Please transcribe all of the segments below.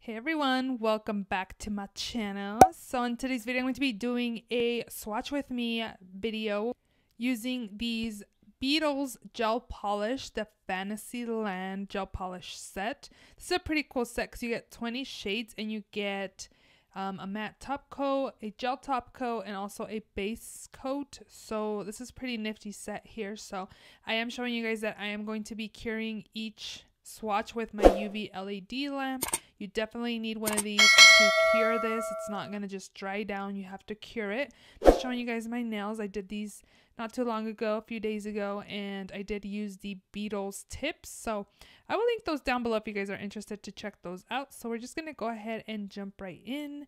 Hey everyone, welcome back to my channel. So in today's video, I'm going to be doing a swatch with me video using these Beetles gel polish, the Fantasyland gel polish set. This is a pretty cool set because you get 20 shades and you get a matte top coat, a gel top coat, and also a base coat. So this is pretty nifty set here. So I am showing you guys that I am going to be curing each swatch with my UV LED lamp. You definitely need one of these to cure this. It's not going to just dry down. You have to cure it. I'm just showing you guys my nails. I did these not too long ago, a few days ago, and I did use the Beetles tips. So I will link those down below if you guys are interested to check those out. So we're just going to go ahead and jump right in.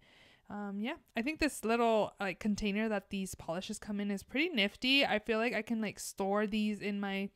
Yeah, I think this little container that these polishes come in is pretty nifty. I feel like I can store these in my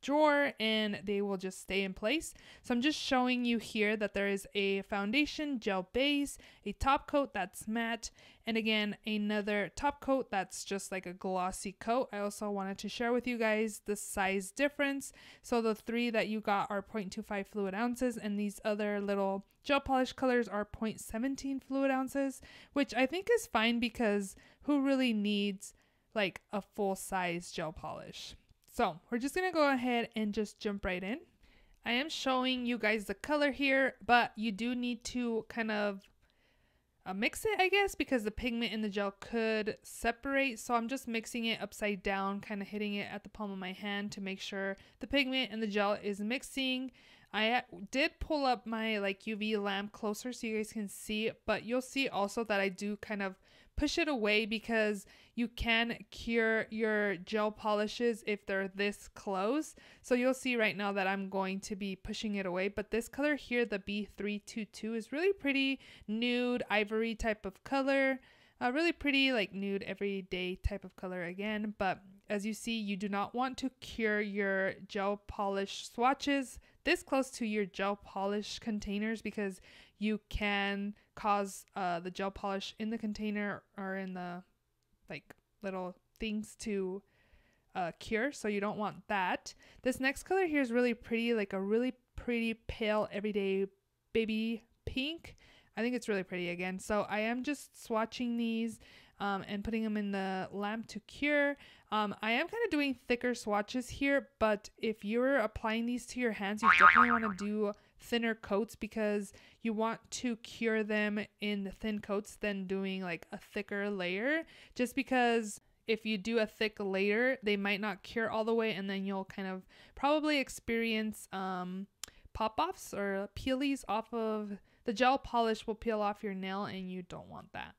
drawer and they will just stay in place. So I'm just showing you here that there is a foundation gel base, a top coat that's matte, and again another top coat that's just like a glossy coat. I also wanted to share with you guys the size difference. So the three that you got are 0.25 fluid ounces and these other little gel polish colors are 0.17 fluid ounces, which I think is fine because who really needs like a full size gel polish? So we're just going to go ahead and just jump right in. I am showing you guys the color here, but you do need to kind of mix it, I guess, because the pigment in the gel could separate. So I'm just mixing it upside down, kind of hitting it at the palm of my hand to make sure the pigment and the gel is mixing. I did pull up my UV lamp closer so you guys can see, but you'll see also that I do kind of push it away because you can cure your gel polishes if they're this close. So you'll see right now that I'm going to be pushing it away, but this color here, the B322, is really pretty nude ivory type of color. Really pretty nude everyday type of color again, but as you see, you do not want to cure your gel polish swatches this close to your gel polish containers because you can cause the gel polish in the container or in the little things to cure, so you don't want that. This next color here is really pretty, a really pretty pale everyday baby pink. I think it's really pretty again. So I am just swatching these and putting them in the lamp to cure. I am kind of doing thicker swatches here, but if you're applying these to your hands, you definitely want to do thinner coats because you want to cure them in the thin coats than doing a thicker layer, just because if you do a thick layer, they might not cure all the way and then you'll kind of probably experience pop-offs or peelies off of the gel polish will peel off your nail and you don't want that.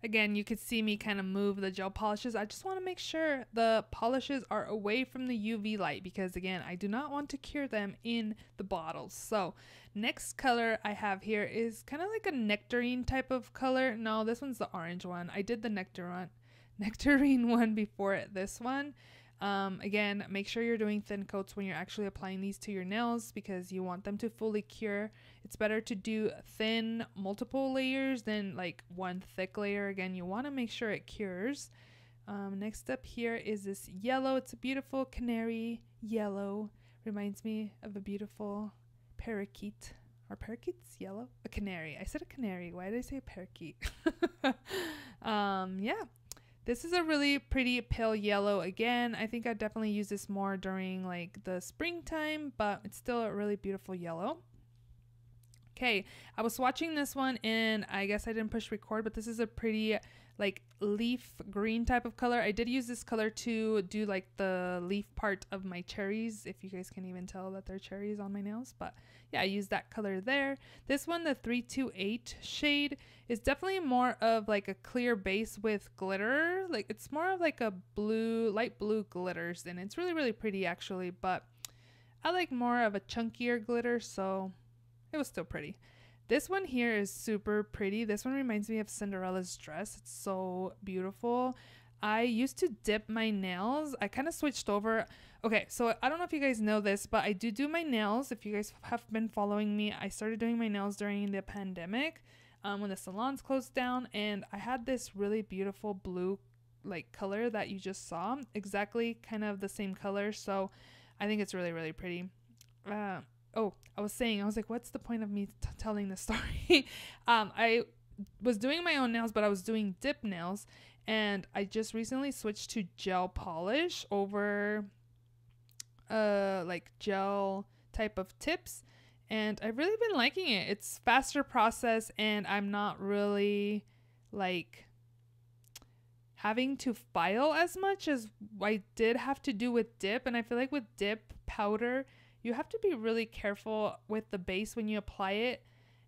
Again, you could see me kind of move the gel polishes. I just want to make sure the polishes are away from the UV light because again, I do not want to cure them in the bottles. So next color I have here is kind of like a nectarine type of color. No, this one's the orange one. I did the nectarine one before this one. Again, make sure you're doing thin coats when you're actually applying these to your nails because you want them to fully cure. It's better to do thin multiple layers than one thick layer. Again, you want to make sure it cures. Next up here is this yellow. It's a beautiful canary yellow. Reminds me of a beautiful parakeet. Are parakeets yellow? A canary. I said a canary. Why did I say a parakeet? Yeah. This is a really pretty pale yellow again. I think I definitely use this more during the springtime, but it's still a really beautiful yellow. Okay, I was swatching this one and I guess I didn't push record, but this is a pretty leaf green type of color. I did use this color to do the leaf part of my cherries, if you guys can even tell that they're cherries on my nails, but yeah, I used that color there. This one, the 328 shade, is definitely more of a clear base with glitter. It's more of a blue, light blue glitters, and it's really, really pretty actually, but I like more of a chunkier glitter, so it was still pretty. This one here is super pretty. This one reminds me of Cinderella's dress. It's so beautiful. I used to dip my nails. I kind of switched over. Okay, so I don't know if you guys know this, but I do my nails. If you guys have been following me, I started doing my nails during the pandemic when the salons closed down, and I had this really beautiful blue color that you just saw. Exactly kind of the same color, so I think it's really, really pretty. Oh, I was like, what's the point of me telling this story? I was doing my own nails, but I was doing dip nails, and I just recently switched to gel polish over like gel type of tips, and I've really been liking it. It's faster process, and I'm not really like having to file as much as I did have to do with dip. And I feel like with dip powder, you have to be really careful with the base when you apply it.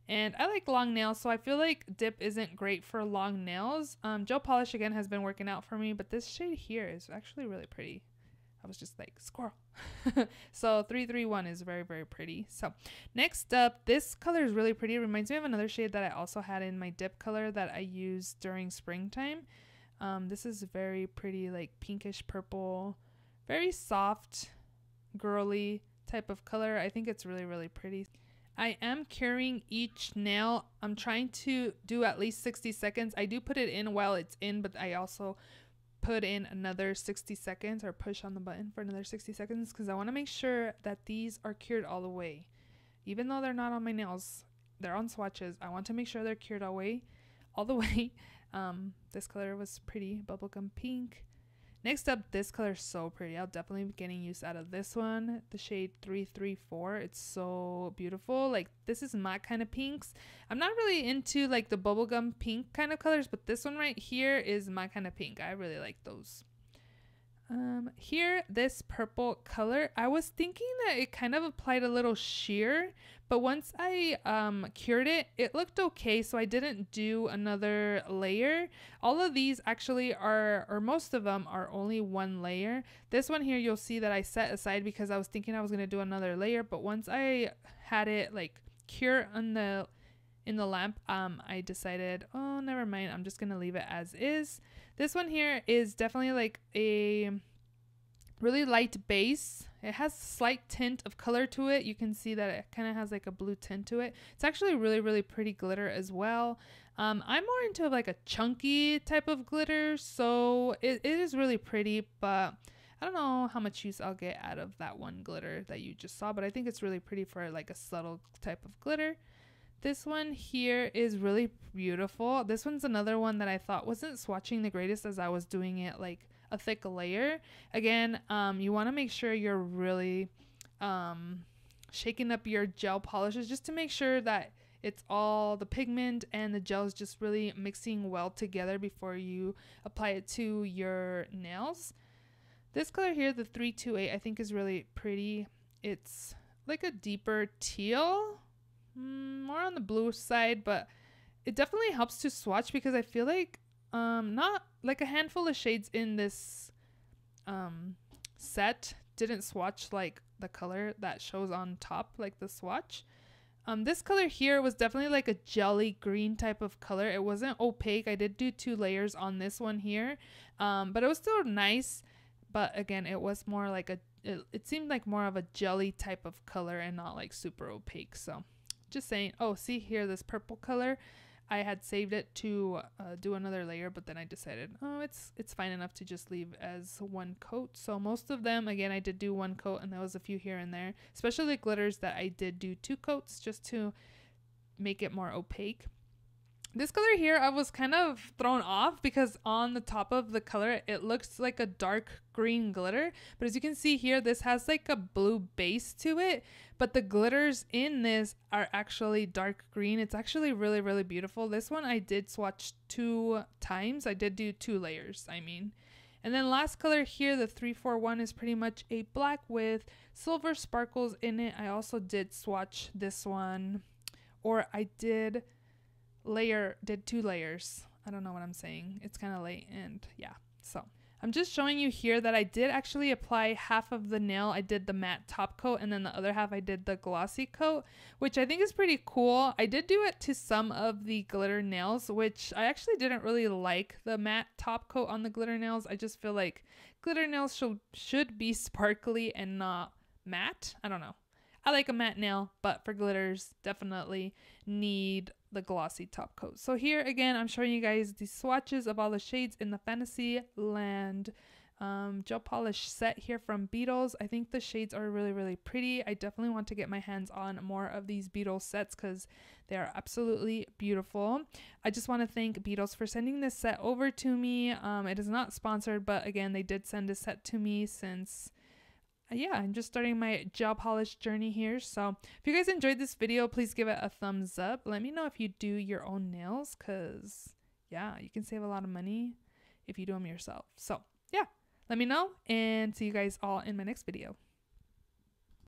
And I like long nails, so I feel like dip isn't great for long nails. Gel polish again has been working out for me, but this shade here is actually really pretty. I was just like, squirrel. So 331 is very, very pretty. So next up, this color is really pretty. It reminds me of another shade that I also had in my dip color that I used during springtime. This is very pretty, like pinkish purple, very soft, girly type of color. I think it's really, really pretty. I am curing each nail. I'm trying to do at least 60 seconds. I do put it in while it's in, but I also put in another 60 seconds, or push on the button for another 60 seconds, because I want to make sure that these are cured all the way. Even though they're not on my nails, they're on swatches, I want to make sure they're cured all the way. This color was pretty, bubblegum pink. Next up, this color is so pretty. I'll definitely be getting use out of this one, the shade 334. It's so beautiful. Like, this is my kind of pinks. I'm not really into like the bubblegum pink kind of colors, but this one right here is my kind of pink. I really like those. Here, this purple color, I was thinking that it kind of applied a little sheer, but once I cured it, it looked okay, so I didn't do another layer. All of these actually are, or most of them are, only one layer. This one here, you'll see that I set aside because I was thinking I was going to do another layer, but once I had it like cure in the lamp, I decided, oh, never mind, I'm just going to leave it as is. This one here is definitely like a really light base. It has a slight tint of color to it. You can see that it kind of has like a blue tint to it. It's actually really, really pretty glitter as well. I'm more into like a chunky type of glitter, so it is really pretty, but I don't know how much use I'll get out of that one glitter that you just saw, but I think it's really pretty for like a subtle type of glitter. This one here is really beautiful. This one's another one that I thought wasn't swatching the greatest as I was doing it like a thick layer. Again, you want to make sure you're really shaking up your gel polishes just to make sure that it's all the pigment and the gel is just really mixing well together before you apply it to your nails. This color here, the 328, I think is really pretty. It's like a deeper teal, more on the blue side, but it definitely helps to swatch because I feel like not like a handful of shades in this set didn't swatch like the color that shows on top, like the swatch. This color here was definitely like a jelly green type of color. It wasn't opaque. I did do 2 layers on this one here, but it was still nice. But again, it was more like it seemed like more of a jelly type of color and not like super opaque. So just saying. Oh, see here, this purple color, I had saved it to do another layer, but then I decided, oh, it's fine enough to just leave as one coat. So most of them, again, I did do 1 coat, and there was a few here and there, especially the glitters that I did do 2 coats just to make it more opaque. This color here, I was kind of thrown off because on the top of the color, it looks like a dark green glitter. But as you can see here, this has like a blue base to it. But the glitters in this are actually dark green. It's actually really, really beautiful. This one I did swatch 2 times. I did do 2 layers, I mean. And then last color here, the 341, is pretty much a black with silver sparkles in it. I also did swatch this one, or I did 2 layers. I don't know what I'm saying. It's kind of late, and yeah. So I'm just showing you here that I did actually apply half of the nail. I did the matte top coat, and then the other half I did the glossy coat, which I think is pretty cool. I did do it to some of the glitter nails, which I actually didn't really like the matte top coat on the glitter nails. I just feel like glitter nails should be sparkly and not matte. I don't know. I like a matte nail, but for glitters, definitely need the glossy top coat. So here again, I'm showing you guys the swatches of all the shades in the Fantasyland gel polish set here from Beetles. I think the shades are really, really pretty. I definitely want to get my hands on more of these Beetles sets because they are absolutely beautiful. I just want to thank Beetles for sending this set over to me. It is not sponsored, but again, they did send a set to me since yeah, I'm just starting my gel polish journey here. So if you guys enjoyed this video, please give it a thumbs up. Let me know if you do your own nails because yeah, you can save a lot of money if you do them yourself. So yeah, let me know and see you guys all in my next video.